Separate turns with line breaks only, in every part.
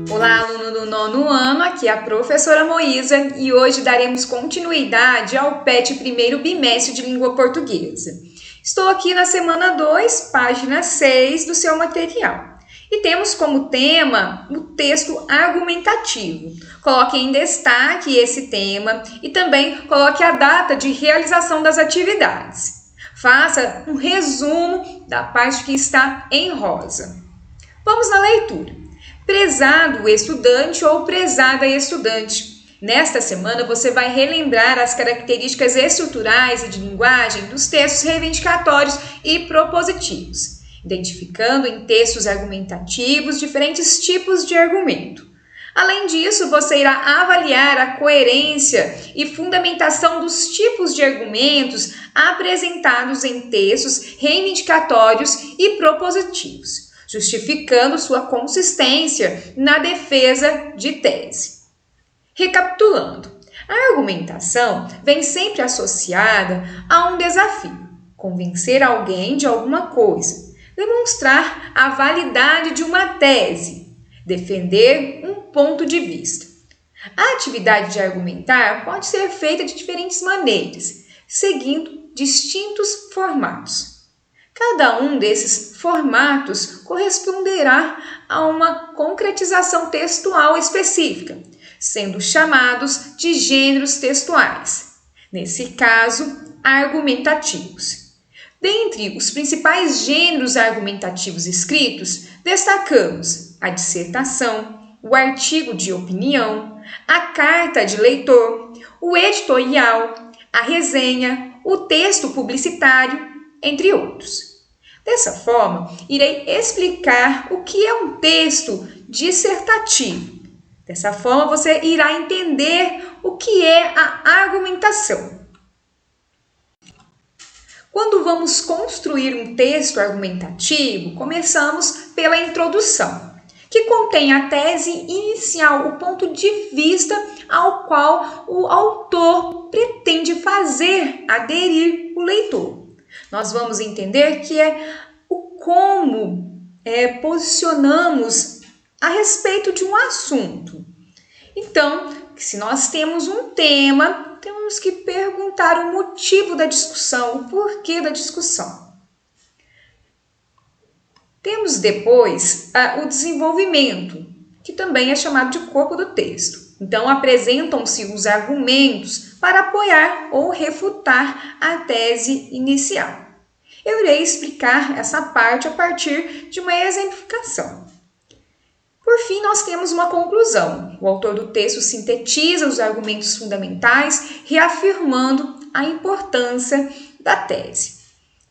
Olá, aluno do nono ano, aqui é a professora Moísa e hoje daremos continuidade ao PET primeiro bimestre de língua portuguesa. Estou aqui na semana 2, página 6 do seu material. E temos como tema o texto argumentativo. Coloque em destaque esse tema e também coloque a data de realização das atividades. Faça um resumo da parte que está em rosa. Vamos na leitura. Prezado estudante ou prezada estudante. Nesta semana você vai relembrar as características estruturais e de linguagem dos textos reivindicatórios e propositivos, identificando em textos argumentativos diferentes tipos de argumento. Além disso, você irá avaliar a coerência e fundamentação dos tipos de argumentos apresentados em textos reivindicatórios e propositivos, justificando sua consistência na defesa de tese. Recapitulando, a argumentação vem sempre associada a um desafio: convencer alguém de alguma coisa, demonstrar a validade de uma tese, defender um ponto de vista. A atividade de argumentar pode ser feita de diferentes maneiras, seguindo distintos formatos. Cada um desses formatos corresponderá a uma concretização textual específica, sendo chamados de gêneros textuais, nesse caso, argumentativos. Dentre os principais gêneros argumentativos escritos, destacamos a dissertação, o artigo de opinião, a carta de leitor, o editorial, a resenha, o texto publicitário, entre outros. Dessa forma, irei explicar o que é um texto dissertativo. Dessa forma, você irá entender o que é a argumentação. Quando vamos construir um texto argumentativo, começamos pela introdução, que contém a tese inicial, o ponto de vista ao qual o autor pretende fazer aderir o leitor. Nós vamos entender que é o como posicionamos a respeito de um assunto. Então, se nós temos um tema, temos que perguntar o motivo da discussão, o porquê da discussão. Temos depois o desenvolvimento, que também é chamado de corpo do texto. Então, apresentam-se os argumentos para apoiar ou refutar a tese inicial. Eu irei explicar essa parte a partir de uma exemplificação. Por fim, nós temos uma conclusão. O autor do texto sintetiza os argumentos fundamentais, reafirmando a importância da tese.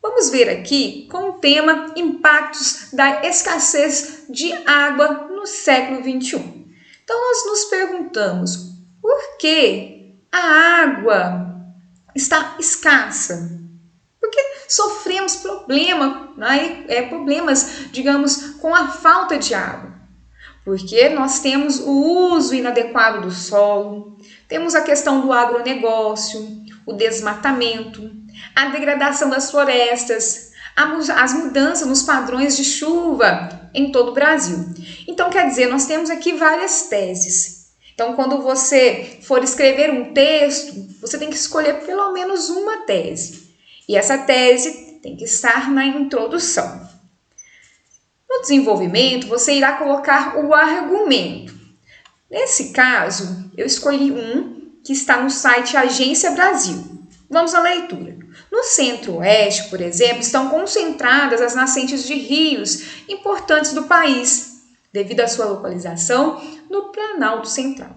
Vamos ver aqui com o tema Impactos da escassez de água no século XXI. Então, nós nos perguntamos, por que a água está escassa? Porque sofremos problemas, digamos, com a falta de água. Porque nós temos o uso inadequado do solo, temos a questão do agronegócio, o desmatamento, a degradação das florestas, as mudanças nos padrões de chuva em todo o Brasil. Então, quer dizer, nós temos aqui várias teses. Então, quando você for escrever um texto, você tem que escolher pelo menos uma tese. E essa tese tem que estar na introdução. No desenvolvimento, você irá colocar o argumento. Nesse caso, eu escolhi um que está no site Agência Brasil. Vamos à leitura. No centro-oeste, por exemplo, estão concentradas as nascentes de rios importantes do país, devido à sua localização no Planalto Central.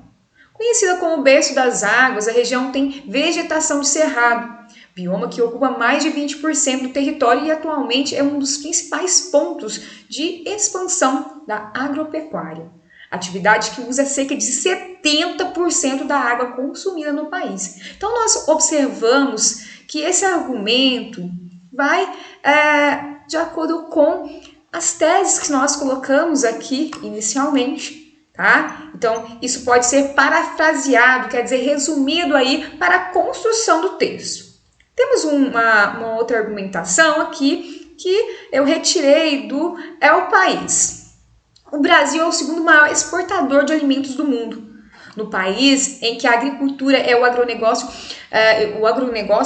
Conhecida como berço das águas, a região tem vegetação de cerrado, bioma que ocupa mais de 20% do território e atualmente é um dos principais pontos de expansão da agropecuária. Atividade que usa cerca de 70% da água consumida no país. Então, nós observamos que esse argumento vai de acordo com as teses que nós colocamos aqui inicialmente, tá? Então, isso pode ser parafraseado, quer dizer, resumido aí para a construção do texto. Temos uma outra argumentação aqui que eu retirei do É o País. O Brasil é o segundo maior exportador de alimentos do mundo. No país em que a agricultura é o agronegócio,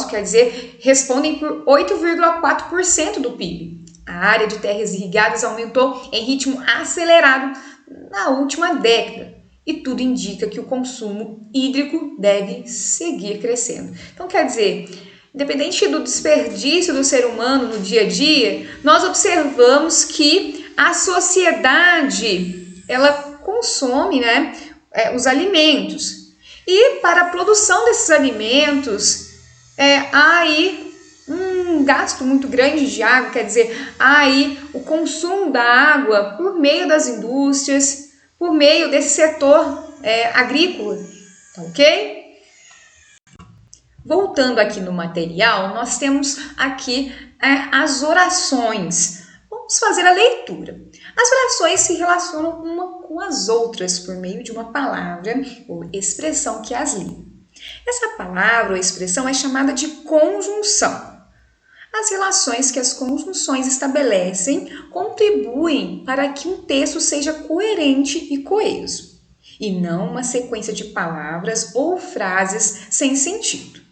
quer dizer, respondem por 8,4% do PIB. A área de terras irrigadas aumentou em ritmo acelerado na última década e tudo indica que o consumo hídrico deve seguir crescendo. Então, quer dizer, independente do desperdício do ser humano no dia a dia, nós observamos que a sociedade, ela consome, os alimentos. E para a produção desses alimentos, há aí um gasto muito grande de água, quer dizer, há aí o consumo da água por meio das indústrias, por meio desse setor agrícola, tá ok? Voltando aqui no material, nós temos aqui as orações. Vamos fazer a leitura. As orações se relacionam uma com as outras por meio de uma palavra ou expressão que as liga. Essa palavra ou expressão é chamada de conjunção. As relações que as conjunções estabelecem contribuem para que um texto seja coerente e coeso, e não uma sequência de palavras ou frases sem sentido.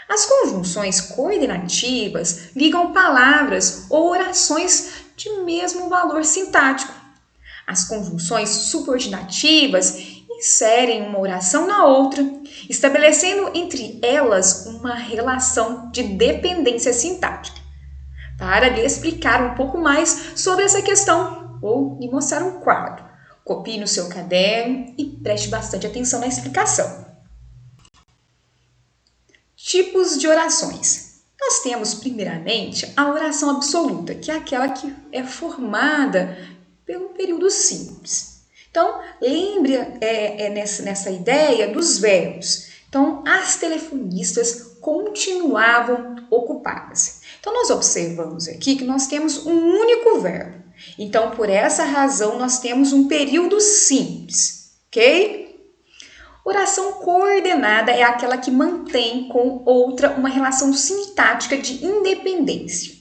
As conjunções coordenativas ligam palavras ou orações de mesmo valor sintático. As conjunções subordinativas inserem uma oração na outra, estabelecendo entre elas uma relação de dependência sintática. Para lhe explicar um pouco mais sobre essa questão, vou lhe mostrar um quadro. Copie no seu caderno e preste bastante atenção na explicação. Tipos de orações. Nós temos, primeiramente, a oração absoluta, que é aquela que é formada pelo período simples. Então, lembre nessa ideia dos verbos. Então, as telefonistas continuavam ocupadas. Então, nós observamos aqui que nós temos um único verbo. Então, por essa razão, nós temos um período simples, ok? Oração coordenada é aquela que mantém com outra uma relação sintática de independência.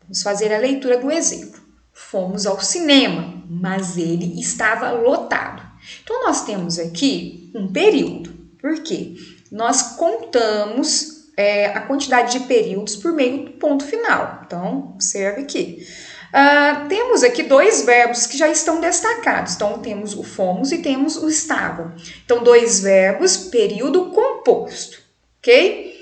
Vamos fazer a leitura do exemplo. Fomos ao cinema, mas ele estava lotado. Então, nós temos aqui um período. Por quê? Nós contamos a quantidade de períodos por meio do ponto final. Então, observe aqui. Temos aqui dois verbos que já estão destacados. Então, temos o fomos e temos o estava. Então, dois verbos, período composto, ok?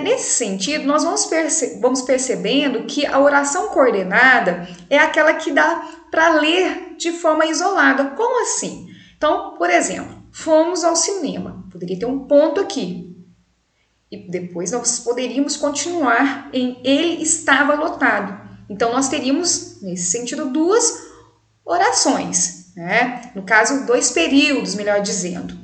Nesse sentido, nós vamos percebendo que a oração coordenada é aquela que dá para ler de forma isolada. Como assim? Então, por exemplo, fomos ao cinema. Poderia ter um ponto aqui. E depois nós poderíamos continuar em ele estava lotado. Então, nós teríamos, nesse sentido, duas orações, né? No caso, dois períodos, melhor dizendo.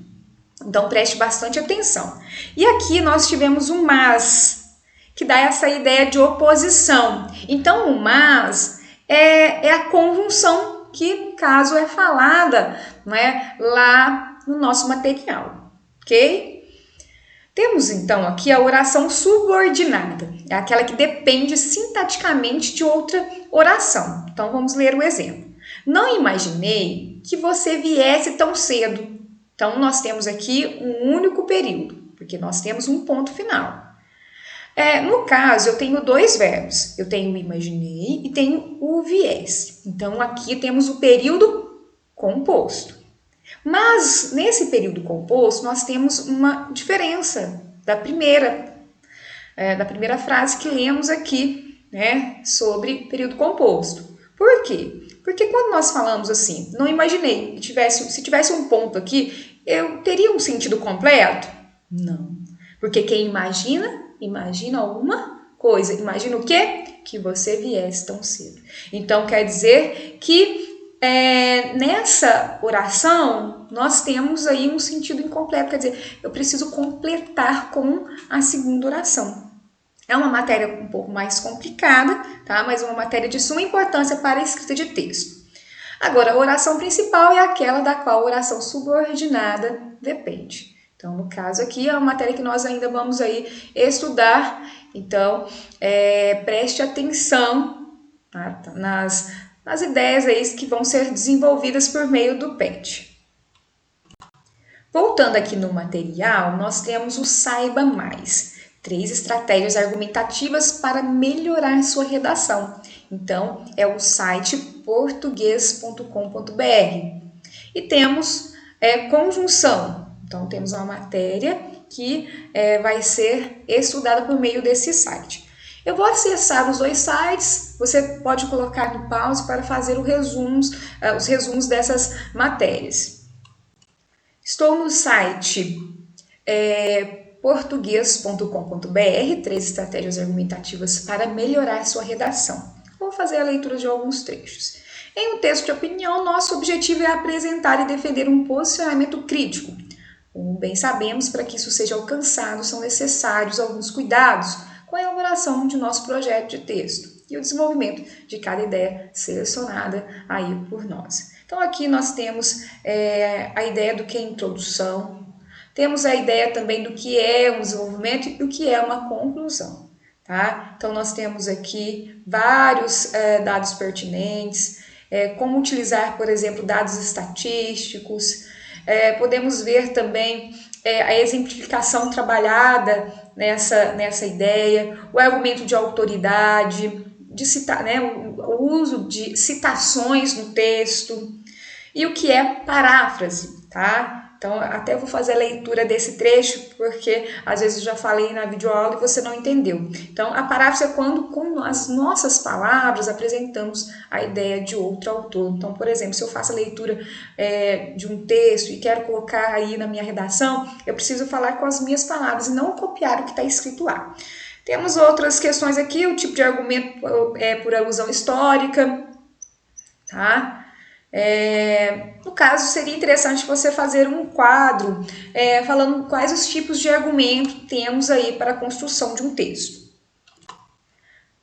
Então, preste bastante atenção. E aqui nós tivemos um mas, que dá essa ideia de oposição. Então, o mas é a conjunção que, no caso, é falada, né, lá no nosso material, ok? Temos, então, aqui a oração subordinada. É aquela que depende sintaticamente de outra oração. Então, vamos ler o exemplo. Não imaginei que você viesse tão cedo. Então, nós temos aqui um único período, porque nós temos um ponto final. No caso, eu tenho dois verbos. Eu tenho o imaginei e tenho o viesse. Então, aqui temos o período composto. Mas, nesse período composto, nós temos uma diferença da primeira frase que lemos aqui, né, sobre período composto. Por quê? Porque quando nós falamos assim, não imaginei que se tivesse um ponto aqui, eu teria um sentido completo? Não. Porque quem imagina alguma coisa. Imagina o quê? Que você viesse tão cedo. Então, quer dizer que nessa oração, nós temos aí um sentido incompleto, quer dizer, eu preciso completar com a segunda oração. É uma matéria um pouco mais complicada, tá? Mas uma matéria de suma importância para a escrita de texto. Agora, a oração principal é aquela da qual a oração subordinada depende. Então, no caso aqui, é uma matéria que nós ainda vamos aí estudar. Então, preste atenção tá? Nas ideias aí que vão ser desenvolvidas por meio do PET. Voltando aqui no material, nós temos o Saiba Mais. 3 estratégias argumentativas para melhorar sua redação. Então, é o site português.com.br. E temos conjunção. Então, temos uma matéria que vai ser estudada por meio desse site. Eu vou acessar os 2 sites, você pode colocar no pause para fazer os resumos dessas matérias. Estou no site português.com.br, 3 estratégias argumentativas para melhorar sua redação. Vou fazer a leitura de alguns trechos. Em um texto de opinião, nosso objetivo é apresentar e defender um posicionamento crítico. Como bem sabemos, para que isso seja alcançado, são necessários alguns cuidados com a elaboração de nosso projeto de texto e o desenvolvimento de cada ideia selecionada aí por nós. Então, aqui nós temos a ideia do que é introdução, temos a ideia também do que é um desenvolvimento e o que é uma conclusão, tá? Então, nós temos aqui vários dados pertinentes, como utilizar, por exemplo, dados estatísticos, podemos ver também a exemplificação trabalhada nessa ideia, o argumento de autoridade, de citar, o uso de citações no texto e o que é paráfrase, tá? Então, até vou fazer a leitura desse trecho, porque às vezes eu já falei na videoaula e você não entendeu. Então, a paráfrase é quando, com as nossas palavras, apresentamos a ideia de outro autor. Então, por exemplo, se eu faço a leitura de um texto e quero colocar aí na minha redação, eu preciso falar com as minhas palavras e não copiar o que está escrito lá. Temos outras questões aqui, o tipo de argumento por alusão histórica, tá? No caso, seria interessante você fazer um quadro falando quais os tipos de argumento temos aí para a construção de um texto.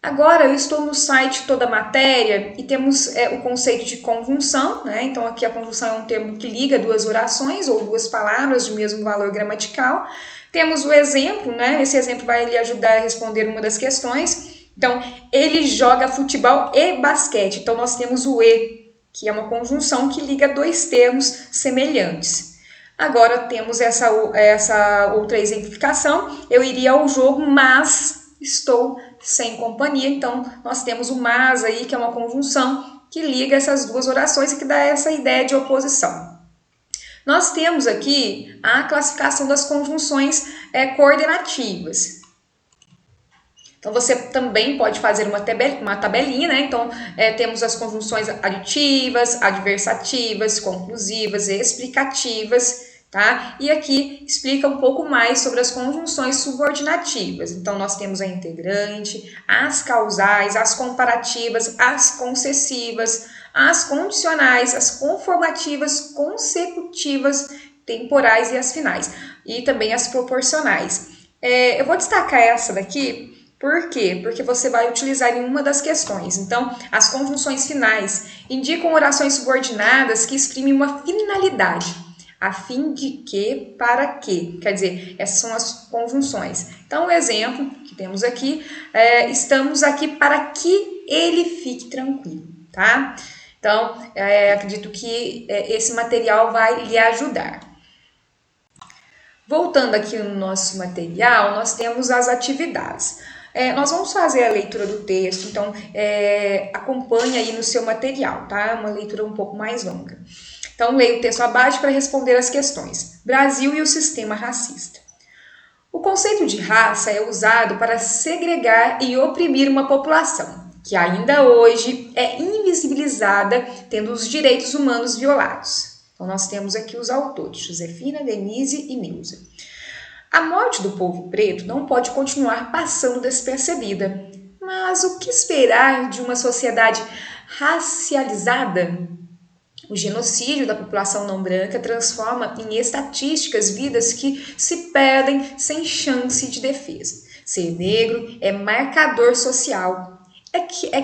Agora eu estou no site Toda Matéria e temos o conceito de conjunção, né? Então aqui a conjunção é um termo que liga 2 orações ou 2 palavras de mesmo valor gramatical. Temos o exemplo, né? Esse exemplo vai lhe ajudar a responder uma das questões. Então, ele joga futebol e basquete. Então nós temos o e, que é uma conjunção que liga 2 termos semelhantes. Agora temos essa outra exemplificação, eu iria ao jogo, mas estou sem companhia, então nós temos o mas aí, que é uma conjunção que liga essas 2 orações e que dá essa ideia de oposição. Nós temos aqui a classificação das conjunções coordenativas. Então, você também pode fazer uma tabelinha, né? Então, temos as conjunções aditivas, adversativas, conclusivas, explicativas, tá? E aqui explica um pouco mais sobre as conjunções subordinativas. Então, nós temos a integrante, as causais, as comparativas, as concessivas, as condicionais, as conformativas, consecutivas, temporais e as finais. E também as proporcionais. Eu vou destacar essa daqui. Por quê? Porque você vai utilizar em uma das questões. Então, as conjunções finais indicam orações subordinadas que exprimem uma finalidade. A fim de que, para que. Quer dizer, essas são as conjunções. Então, o exemplo que temos aqui, estamos aqui para que ele fique tranquilo, tá? Então, acredito que esse material vai lhe ajudar. Voltando aqui no nosso material, nós temos as atividades. Nós vamos fazer a leitura do texto, então acompanhe aí no seu material, tá? Uma leitura um pouco mais longa. Então, leia o texto abaixo para responder as questões. Brasil e o sistema racista. O conceito de raça é usado para segregar e oprimir uma população, que ainda hoje é invisibilizada, tendo os direitos humanos violados. Então, nós temos aqui os autores, Josefina, Denise e Neuza. A morte do povo preto não pode continuar passando despercebida. Mas o que esperar de uma sociedade racializada? O genocídio da população não branca transforma em estatísticas vidas que se perdem sem chance de defesa. Ser negro é marcador social.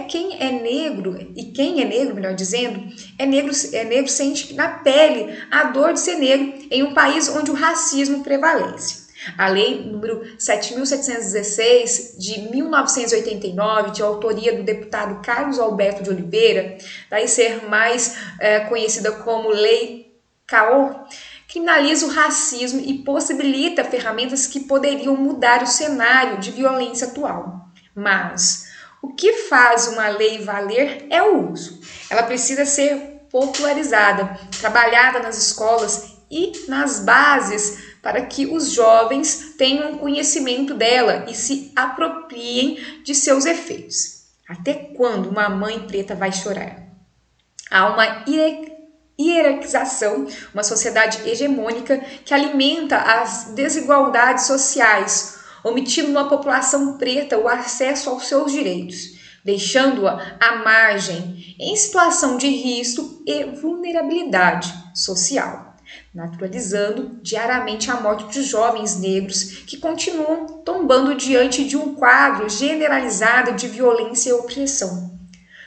Quem é negro, e quem é negro, melhor dizendo, é negro sente na pele a dor de ser negro em um país onde o racismo prevalece. A Lei número 7.716, de 1989, de autoria do deputado Carlos Alberto de Oliveira, daí ser mais conhecida como Lei Caô, criminaliza o racismo e possibilita ferramentas que poderiam mudar o cenário de violência atual. Mas o que faz uma lei valer é o uso. Ela precisa ser popularizada, trabalhada nas escolas e nas bases para que os jovens tenham conhecimento dela e se apropriem de seus efeitos. Até quando uma mãe preta vai chorar? Há uma hierarquização, uma sociedade hegemônica que alimenta as desigualdades sociais, omitindo na população preta o acesso aos seus direitos, deixando-a à margem, em situação de risco e vulnerabilidade social, naturalizando diariamente a morte de jovens negros que continuam tombando diante de um quadro generalizado de violência e opressão.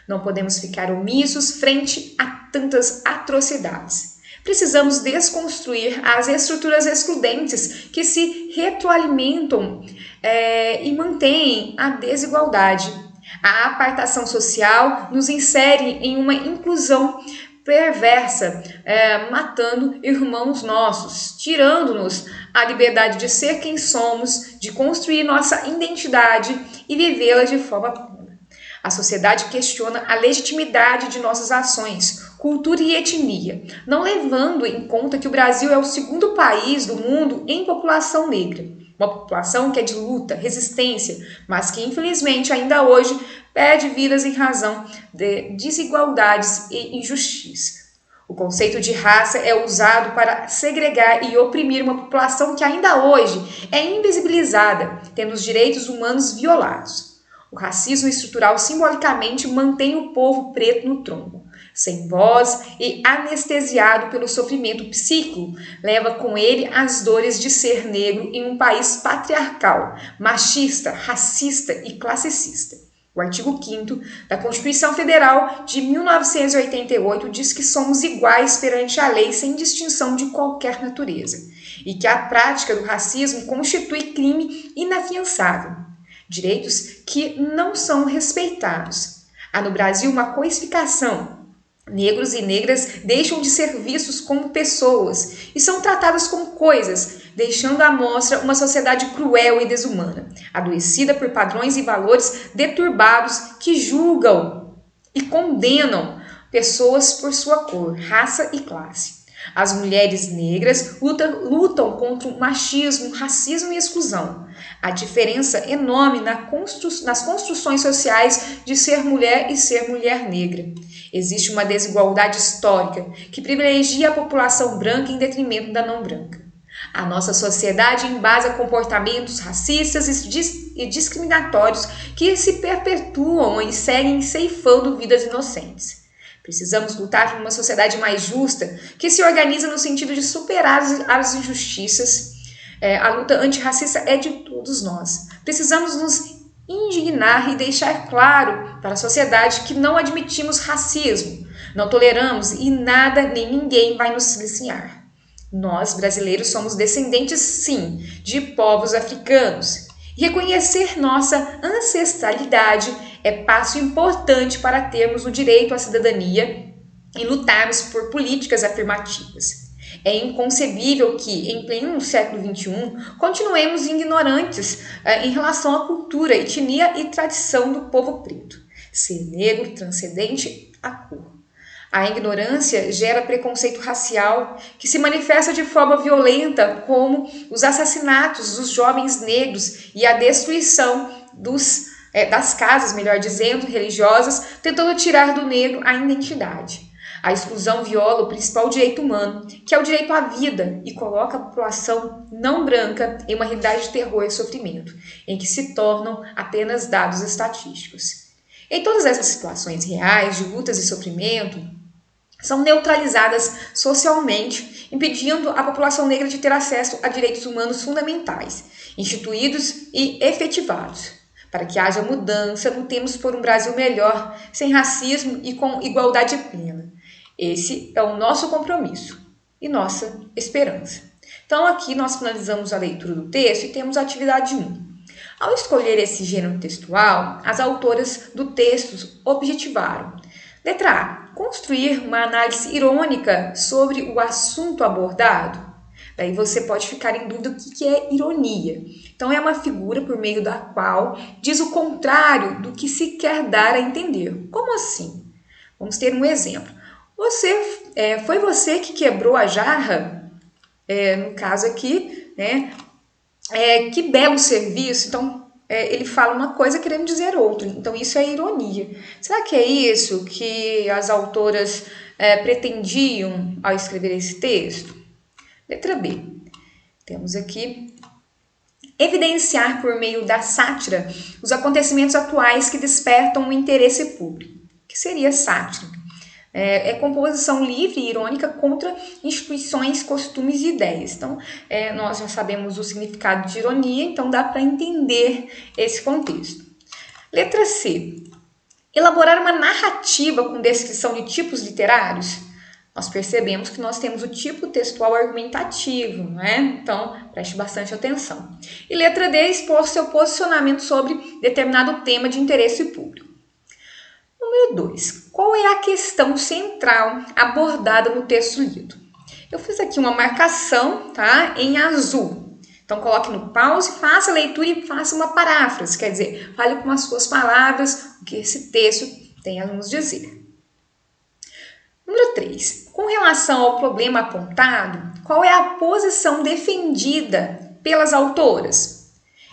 Não podemos ficar omissos frente a tantas atrocidades. Precisamos desconstruir as estruturas excludentes que se retroalimentam e mantêm a desigualdade. A apartação social nos insere em uma inclusão perversa, matando irmãos nossos, tirando-nos a liberdade de ser quem somos, de construir nossa identidade e vivê-la de forma plena. A sociedade questiona a legitimidade de nossas ações, cultura e etnia, não levando em conta que o Brasil é o segundo país do mundo em população negra. Uma população que é de luta, resistência, mas que infelizmente ainda hoje perde vidas em razão de desigualdades e injustiça. O conceito de raça é usado para segregar e oprimir uma população que ainda hoje é invisibilizada, tendo os direitos humanos violados. O racismo estrutural simbolicamente mantém o povo preto no tronco, sem voz e anestesiado pelo sofrimento psíquico, leva com ele as dores de ser negro em um país patriarcal, machista, racista e classicista. O artigo 5º da Constituição Federal de 1988 diz que somos iguais perante a lei sem distinção de qualquer natureza e que a prática do racismo constitui crime inafiançável. Direitos que não são respeitados. Há no Brasil uma coisificação. Negros e negras deixam de ser vistos como pessoas e são tratados como coisas, deixando à mostra uma sociedade cruel e desumana, adoecida por padrões e valores deturbados que julgam e condenam pessoas por sua cor, raça e classe. As mulheres negras lutam contra o machismo, racismo e exclusão. A diferença enorme nas construções sociais de ser mulher e ser mulher negra. Existe uma desigualdade histórica que privilegia a população branca em detrimento da não branca. A nossa sociedade embasa comportamentos racistas e discriminatórios que se perpetuam e seguem ceifando vidas inocentes. Precisamos lutar por uma sociedade mais justa, que se organiza no sentido de superar as injustiças. A luta antirracista é de todos nós. Precisamos nos indignar e deixar claro para a sociedade que não admitimos racismo, não toleramos e nada nem ninguém vai nos silenciar. Nós, brasileiros, somos descendentes, sim, de povos africanos. Reconhecer nossa ancestralidade é passo importante para termos o direito à cidadania e lutarmos por políticas afirmativas. É inconcebível que, em pleno século XXI, continuemos ignorantes em relação à cultura, etnia e tradição do povo preto. Ser negro transcendente à cor. A ignorância gera preconceito racial que se manifesta de forma violenta, como os assassinatos dos jovens negros e a destruição das casas, melhor dizendo, religiosas, tentando tirar do negro a identidade. A exclusão viola o principal direito humano, que é o direito à vida, e coloca a população não branca em uma realidade de terror e sofrimento, em que se tornam apenas dados estatísticos. Em todas essas situações reais de lutas e sofrimento, são neutralizadas socialmente, impedindo a população negra de ter acesso a direitos humanos fundamentais, instituídos e efetivados. Para que haja mudança, lutemos por um Brasil melhor, sem racismo e com igualdade plena. Esse é o nosso compromisso e nossa esperança. Então, aqui nós finalizamos a leitura do texto e temos a atividade 1. Ao escolher esse gênero textual, as autoras do texto objetivaram: letra A, construir uma análise irônica sobre o assunto abordado. Daí você pode ficar em dúvida o que é ironia. Então, é uma figura por meio da qual diz o contrário do que se quer dar a entender. Como assim? Vamos ter um exemplo. Foi você que quebrou a jarra? No caso aqui, né? Que belo serviço. Então, ele fala uma coisa querendo dizer outra. Então, isso é ironia. Será que é isso que as autoras pretendiam ao escrever esse texto? Letra B. Temos aqui: evidenciar por meio da sátira os acontecimentos atuais que despertam o interesse público. O que seria sátira? É composição livre e irônica contra instituições, costumes e ideias. Então, nós já sabemos o significado de ironia, então dá para entender esse contexto. Letra C. Elaborar uma narrativa com descrição de tipos literários. Nós percebemos que nós temos o tipo textual argumentativo, né? Então, preste bastante atenção. E letra D, expor seu posicionamento sobre determinado tema de interesse público. Número 2. Qual é a questão central abordada no texto lido? Eu fiz aqui uma marcação, tá? Em azul. Então, coloque no pause, faça a leitura e faça uma paráfrase. Quer dizer, fale com as suas palavras o que esse texto tem a nos dizer. Número 3. Com relação ao problema apontado, qual é a posição defendida pelas autoras?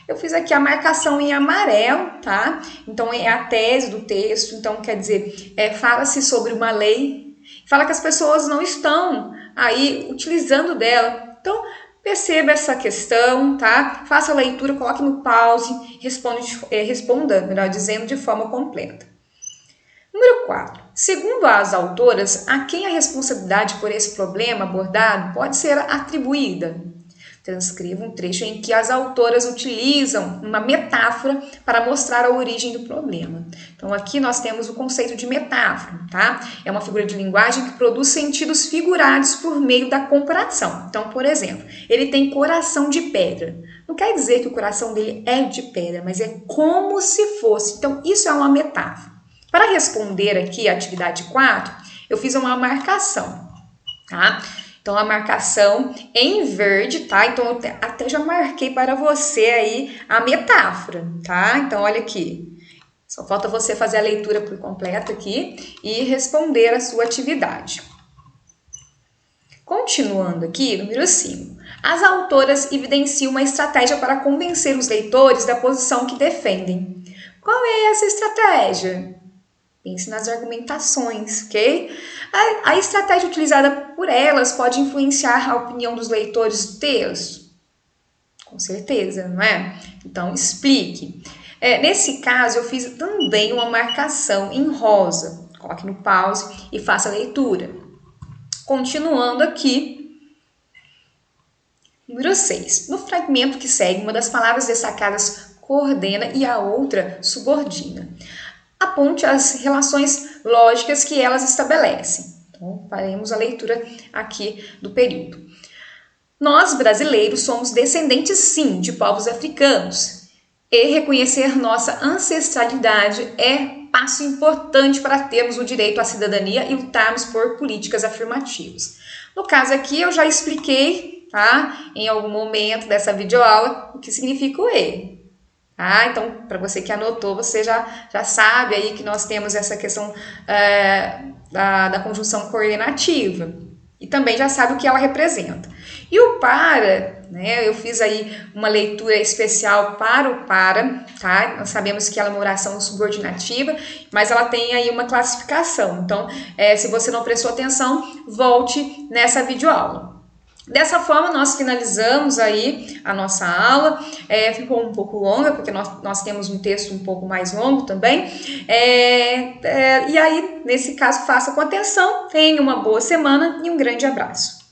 Eu fiz aqui a marcação em amarelo, tá? Então, é a tese do texto. Então, quer dizer, fala-se sobre uma lei, fala que as pessoas não estão aí utilizando dela. Então, perceba essa questão, tá? Faça a leitura, coloque no pause, responda, melhor dizendo, de forma completa. Número 4. Segundo as autoras, a quem a responsabilidade por esse problema abordado pode ser atribuída? Transcreva um trecho em que as autoras utilizam uma metáfora para mostrar a origem do problema. Então, aqui nós temos o conceito de metáfora, tá? É uma figura de linguagem que produz sentidos figurados por meio da comparação. Então, por exemplo, ele tem coração de pedra. Não quer dizer que o coração dele é de pedra, mas é como se fosse. Então, isso é uma metáfora. Para responder aqui a atividade 4, eu fiz uma marcação, tá? Então, a marcação em verde, tá? Então, eu até já marquei para você aí a metáfora, tá? Então, olha aqui. Só falta você fazer a leitura por completo aqui e responder a sua atividade. Continuando aqui, número 5. As autoras evidenciam uma estratégia para convencer os leitores da posição que defendem. Qual é essa estratégia? Pense nas argumentações, ok? A estratégia utilizada por elas pode influenciar a opinião dos leitores do texto? Com certeza, não é? Então, explique. Nesse caso, eu fiz também uma marcação em rosa. Coloque no pause e faça a leitura. Continuando aqui. Número 6. No fragmento que segue, uma das palavras destacadas coordena e a outra subordina. Aponte as relações lógicas que elas estabelecem. Então, faremos a leitura aqui do período. Nós, brasileiros, somos descendentes, sim, de povos africanos. E reconhecer nossa ancestralidade é passo importante para termos o direito à cidadania e lutarmos por políticas afirmativas. No caso aqui, eu já expliquei, tá, em algum momento dessa videoaula, o que significa o E. Então, para você que anotou, você já sabe aí que nós temos essa questão da conjunção coordenativa. E também já sabe o que ela representa. E o para, né? Eu fiz aí uma leitura especial para o para, tá? Nós sabemos que ela é uma oração subordinativa, mas ela tem aí uma classificação. Então, se você não prestou atenção, volte nessa videoaula. Dessa forma, nós finalizamos aí a nossa aula. Ficou um pouco longa, porque nós temos um texto um pouco mais longo também. E aí, nesse caso, faça com atenção. Tenha uma boa semana e um grande abraço.